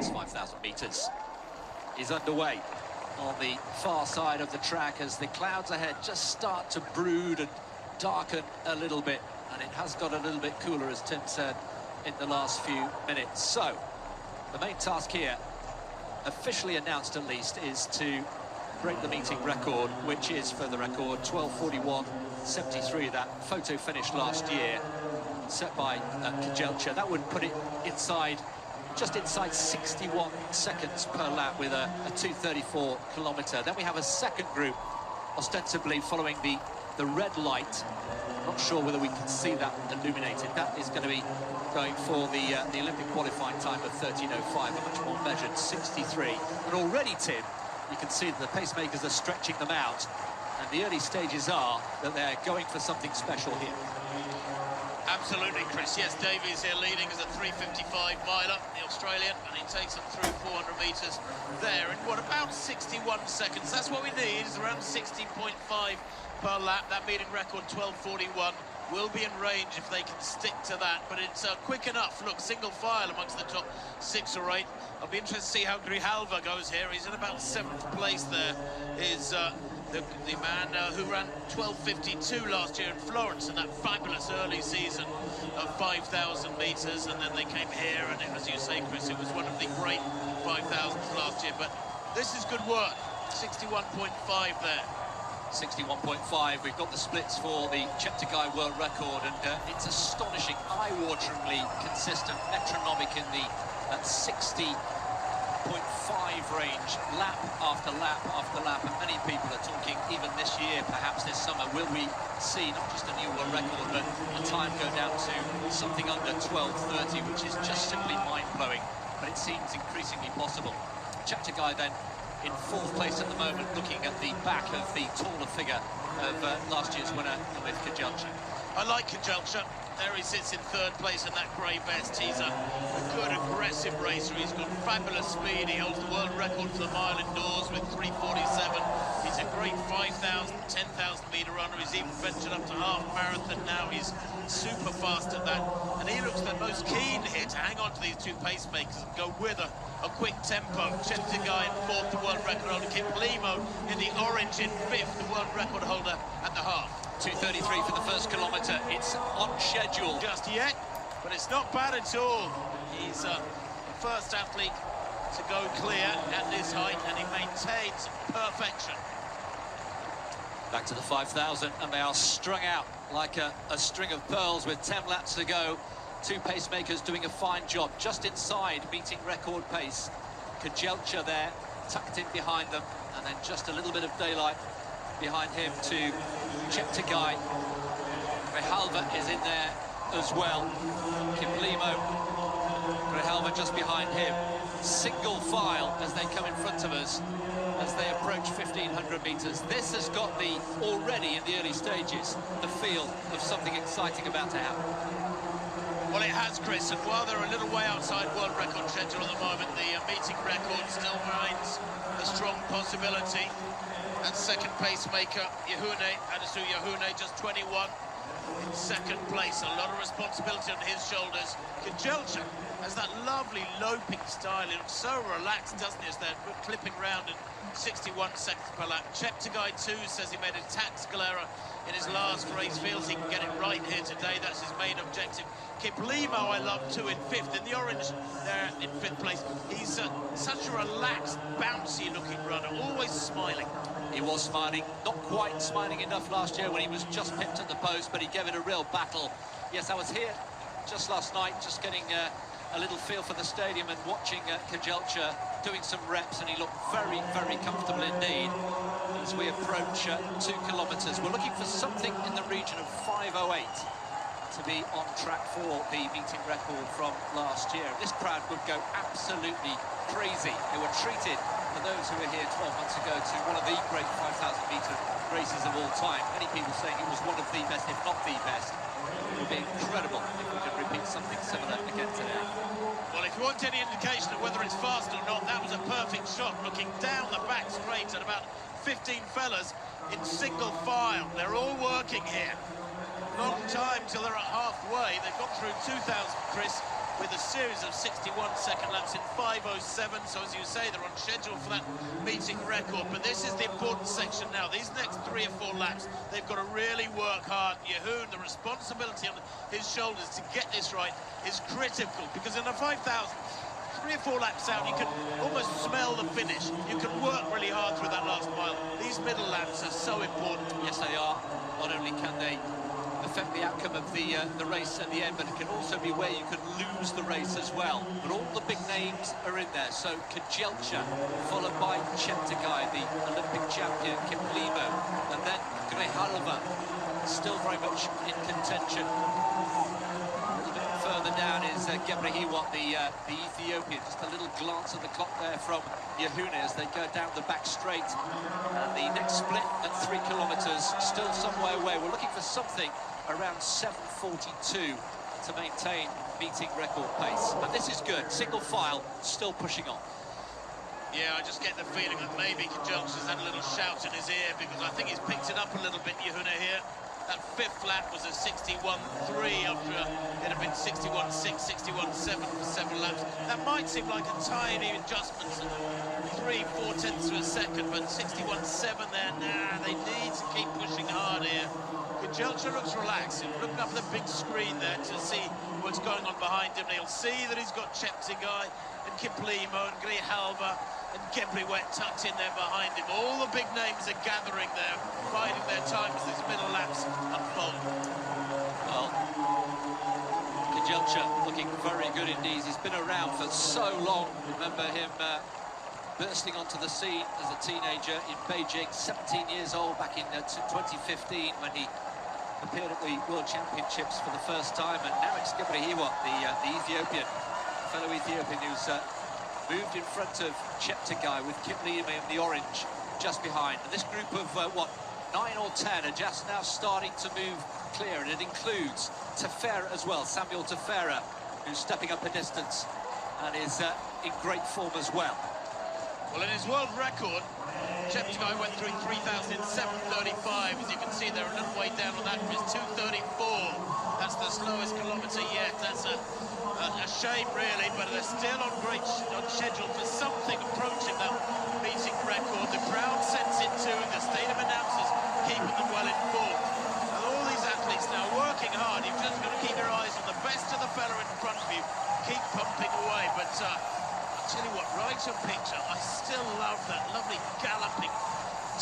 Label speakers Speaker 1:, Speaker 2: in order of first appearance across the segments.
Speaker 1: men's 5,000 metres is underway on the far side of the track as the clouds ahead just start to brood and darken a little bit, and it has got a little bit cooler, as Tim said, in the last few minutes. So the main task here, officially announced at least, is to break the meeting record, which is, for the record, 12:41.73. That photo finish last year set by Kejelcha. That would put it inside, just inside 61 seconds per lap with a 2:34 kilometre. Then we have a second group, ostensibly following the red light. Not sure whether we can see that illuminated. That is going to be going for the Olympic qualifying time of 13:05, a much more measured 63. And already, Tim, you can see that the pacemakers are stretching them out, and the early stages are that they're going for something special here.
Speaker 2: Absolutely, Chris. Yes, Davies here leading as a 3:55 miler, the Australian, and he takes them through 400 metres there in what, about 61 seconds. That's what we need, is around 60.5 per lap. That meeting record 12:41 will be in range if they can stick to that, but it's quick enough. Look, single file amongst the top 6 or 8. I'll be interested to see how Grijalva goes here. He's in about 7th place there. Is the man who ran 12:52 last year in Florence in that fabulous early season of 5,000 metres, and then they came here, and as you say, Chris, it was one of the great 5,000s last year. But this is good work. 61.5 there.
Speaker 1: 61.5. We've got the splits for the Cheptegei world record, and it's astonishing, eye-wateringly consistent, metronomic in the 60.5 range, lap after lap after lap. And many people are talking, even this year, perhaps this summer, will we see not just a new world record, but the time go down to something under 12:30, which is just simply mind-blowing, but it seems increasingly possible. Cheptegei then in 4th place at the moment, looking at the back of the taller figure of last year's winner with Kejelcha.
Speaker 2: I like Kejelcha. There he sits in 3rd place in that grey vest. He's a good, aggressive racer. He's got fabulous speed. He holds the world record for the mile indoors with 3:47. He's a great 5,000, 10,000 metre runner. He's even ventured up to half marathon now. He's super fast at that. And he looks the most keen here to hang on to these two pacemakers and go with a quick tempo. Cheptegei in 4th, the world record holder. Kiplimo in the orange in 5th, the world record holder at the half.
Speaker 1: 2:33 for the first kilometre. It's on schedule.
Speaker 2: Just yet, but it's not bad at all. He's the first athlete to go clear at this height, and he maintains perfection.
Speaker 1: Back to the 5,000, and they are strung out like a string of pearls with 10 laps to go. Two pacemakers doing a fine job, just inside meeting record pace. Kejelcha there, tucked in behind them, and then just a little bit of daylight behind him to Cheptegei. Grijalva is in there as well. Kiplimo, Grijalva just behind him. Single file as they come in front of us as they approach 1,500 metres. This has got already in the early stages, the feel of something exciting about to happen.
Speaker 2: Well, it has, Chris, and while they're a little way outside world record schedule at the moment, the meeting record still remains a strong possibility. And second pacemaker, Adasu Yahune, just 21 in 2nd place. A lot of responsibility on his shoulders. Kejelcha has that lovely loping style. It looks so relaxed, doesn't it, as they're clipping round at 61 seconds per lap. Cheptegei too says he made a tactical error in his last race, feels he can get it right here today. That's his main objective. Kiplimo I love too in 5th, in the orange there in 5th place. He's such a relaxed, bouncy looking runner, always smiling.
Speaker 1: He was smiling, not quite smiling enough last year when he was just pipped at the post, but he gave it a real battle. Yes, I was here just last night, just getting a little feel for the stadium and watching Kejelcha doing some reps, and he looked very, very comfortable indeed. As we approach 2 kilometres, we're looking for something in the region of 5:08 to be on track for the meeting record from last year. This crowd would go absolutely crazy. They were treated, for those who were here 12 months ago, to one of the great 5,000 metre races of all time. Many people saying it was one of the best, if not the best. It would be incredible if we could repeat something similar again today.
Speaker 2: Well, if you want any indication of whether it's fast or not, that was a perfect shot, looking down the back straight at about 15 fellas in single file. They're all working here. Long time till they're at halfway. They've got through 2,000, Chris. with a series of 61-second laps in 5:07. So as you say, they're on schedule for that meeting record. But this is the important section now. These next 3 or 4 laps, they've got to really work hard. Yehoon, the responsibility on his shoulders to get this right is critical, because in a 5,000, 3 or 4 laps out, you can almost smell the finish. You can work really hard through that last mile. These middle laps are so important.
Speaker 1: Yes, they are. Not only can they affect the outcome of the race at the end, but it can also be where you can lose the race as well. But all the big names are in there. So Kajelcha, followed by Cheptegei, the Olympic champion, Kiplimo, and then Grijalva, still very much in contention. A little bit further down is Gebrehiwot, the Ethiopian. Just a little glance at the clock there from Yehoon as they go down the back straight. And the next split at 3 kilometres, still some way away. We're looking for something around 7:42 to maintain meeting record pace. And this is good. Single file, still pushing on.
Speaker 2: Yeah, I just get the feeling that maybe Kajelcha's had a little shout in his ear, because I think he's picked it up a little bit, Yehoon here. That 5th lap was a 61.3 after it had been 61.6, 61.7 for several laps. That might seem like a tiny adjustment, 3-4 tenths of a second, but 61.7 there. Nah, they need to keep pushing hard here. Kajelcha looks relaxed. He's looking up at the big screen there to see what's going on behind him. He'll see that he's got Cheptegei and Kiplimo and Grijalva and Gebrehiwot tucked in there behind him. All the big names are gathering there, biding their time as these middle laps unfold.
Speaker 1: Well, Kajelcha looking very good indeed. He's been around for so long. Remember him bursting onto the scene as a teenager in Beijing, 17 years old, back in 2015 when he appeared at the World Championships for the first time. And now it's Gebrehiwot, the Ethiopian, fellow Ethiopian, who's moved in front of Cheptegei with Kiplimo in the orange just behind. And this group of, 9 or 10 are just now starting to move clear, and it includes Tefera as well, Samuel Tefera, who's stepping up a distance and is in great form as well.
Speaker 2: Well, in his world record, Cheptegei went through 3,000 in 7:35. As you can see, they're a little way down on that. It's 2:34. That's the slowest kilometre yet. That's a shame, really, but they're still on schedule for something approaching that meeting record. The crowd sends it too. The stadium announcers keeping them well informed. And all these athletes now working hard. You've just got to keep your eyes on the best of the fella in front of you. Keep pumping away, but tell you what, right on picture, I still love that lovely galloping,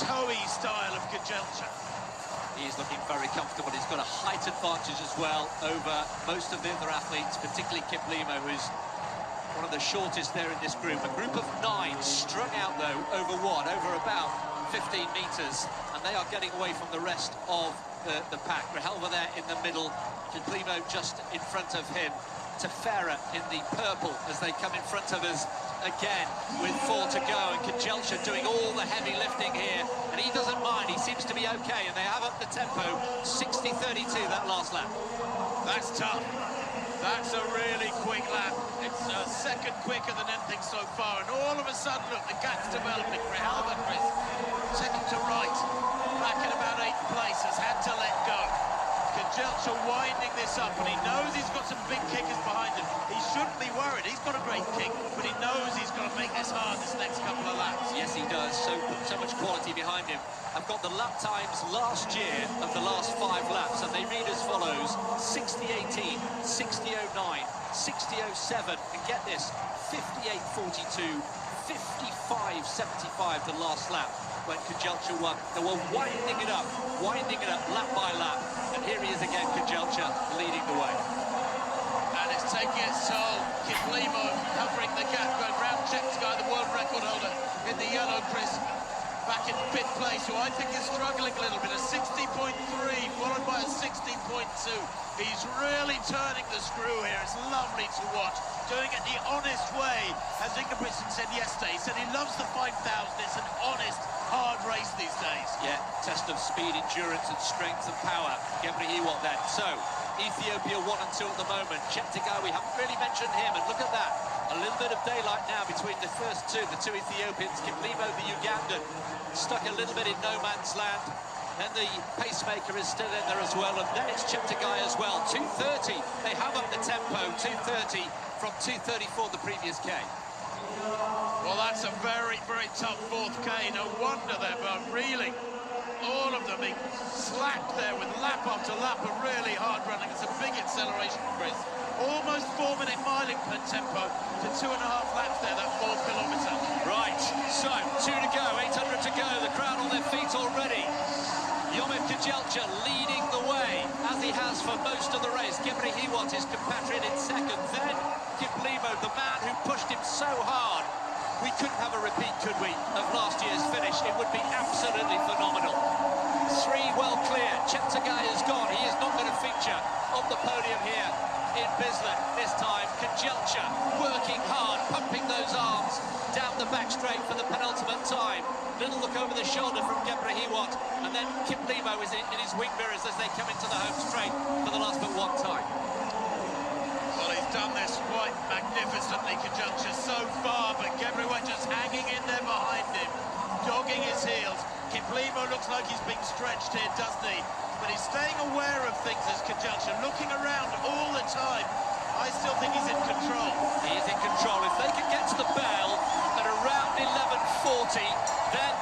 Speaker 2: toey style of Kajelcha.
Speaker 1: He's looking very comfortable. He's got a height advantage as well over most of the other athletes, particularly Kiplimo, who's one of the shortest there in this group. A group of 9 strung out, though, over about 15 metres, and they are getting away from the rest of the pack. Grijalva there in the middle, Kiplimo just in front of him. Tefera in the purple as they come in front of us again with 4 to go, and Kajelcha doing all the heavy lifting here, and he doesn't mind. He seems to be okay, and they have up the tempo. 60:32 that last lap.
Speaker 2: That's tough. That's a really quick lap. It's a second quicker than anything so far, and all of a sudden, look, the gap's developing. Grijalva, Chris, second to right, back in about 8th place, has had to let go. Kajelcha winding this up, and he knows he's got some big kickers behind him. He shouldn't be worried. He's got a great kick, but he knows he's got to make this hard this next couple of laps.
Speaker 1: Yes, he does. So much quality behind him. I've got the lap times last year of the last 5 laps, and they read as follows: 60:18, 60:09, 60:07, and get this, 58:42, 55:75 the last lap when Kajelcha won. They were winding it up lap by lap, and here he is again, Kajelcha leading the way.
Speaker 2: And it's taking its toll. Kiplimo covering the gap, going round Cheptegei, the world record holder in the yellow, Chris, back in 5th place, who I think is struggling a little bit. A 60.3 followed by a 60.2. He's really turning the screw here. It's lovely to watch. Doing it the honest way, as Ingebrigtsen said yesterday. He said he loves the 5,000. It's an honest, hard race these days.
Speaker 1: Yeah, test of speed, endurance and strength and power. Gebrehiwot then. So, Ethiopia 1 and 2 at the moment. Cheptegei, we haven't really mentioned him, and look at that. A little bit of daylight now between the first two, the 2 Ethiopians. Kiplimo, the Ugandan, stuck a little bit in no man's land. Then the pacemaker is still in there as well, and then it's Cheptegei as well. 2:30, they have up the tempo, 2:30, from 2:34 the previous K.
Speaker 2: Well, that's a very, very tough fourth K. No wonder they're reeling. All of them being slapped there with lap after lap of really hard running. It's a big acceleration, Chris. Almost 4-minute miling per tempo to 2.5 laps there, that 4th kilometre.
Speaker 1: Right, so 2 to go, 800 to go. The crowd on their feet already. Yomif Kajelcha leading the way, as he has for most of the race. Gebre Hiwot, his compatriot, in second. Then Kiplimo, the man who pushed him so hard. We couldn't have a repeat, could we, of last year's finish? It would be absolutely phenomenal. 3 well clear. Cheptegei is gone. He is not going to feature on the podium here in Bislett this time. Kajelcha working hard, pumping those arms down the back straight for the penultimate time. Little look over the shoulder from Gebre Hiwot, and then Kiplimo is in his wing mirrors as they come into the home straight for the last but one time.
Speaker 2: Well, he's done this quite magnificently, Kajelcha, so far, but Gebre just hanging in there behind him, dogging his heels. Kiplimo looks like he's being stretched here, doesn't he? But he's staying aware of things as Kajelcha, looking around all the time. I still think he's in control.
Speaker 1: He is in control. If they can get to the bell at around 11:40, then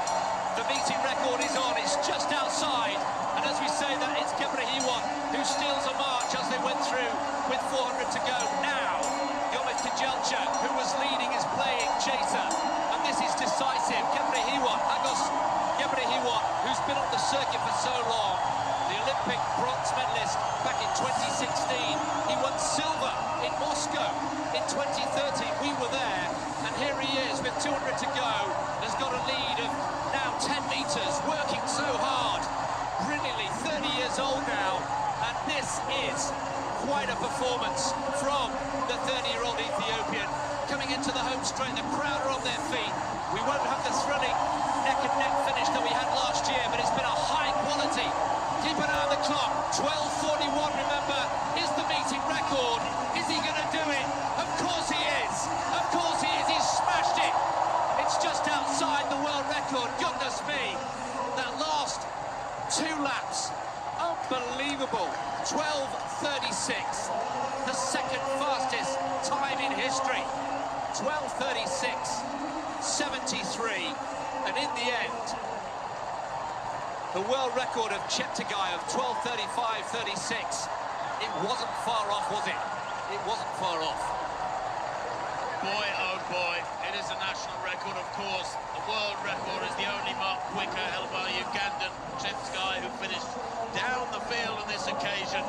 Speaker 1: the meeting record is on. It's just outside. And as we say that, it's Gebre Hiwot who steals a march as they went through with 400 to go. Now, Yomif Kajelcha, who was leading, is playing chaser. And this is decisive. Gebre Hiwot, Agos Gebre Hiwot, who's been on the circuit for so long, the Olympic bronze medalist back in 2016. He won silver in Moscow in 2013. We were there, and here he is with 200 to go. Has got a lead of now 10 metres, working so hard, brilliantly, 30 years old now, and this is quite a performance from the 30-year-old Ethiopian. Coming into the home straight, the crowd are on their feet. We won't have the thrilling neck-and-neck finish that we had last year, but it's been a high quality. Keep an eye on the clock. 12:41, remember, is the meeting record. Is he going to do it? Of course he is. Of course he is. He's smashed it. It's just outside the world record. Goodness me. That last 2 laps, unbelievable. 12:36, the second fastest time in history. 12:36.73, and in the end, the world record of Cheptegei of 12:35.36. It wasn't far off, was it? It wasn't far off.
Speaker 2: Boy, oh boy, it is a national record, of course. The world record is the only mark quicker held by Ugandan Cheptegei, who finished down the field on this occasion.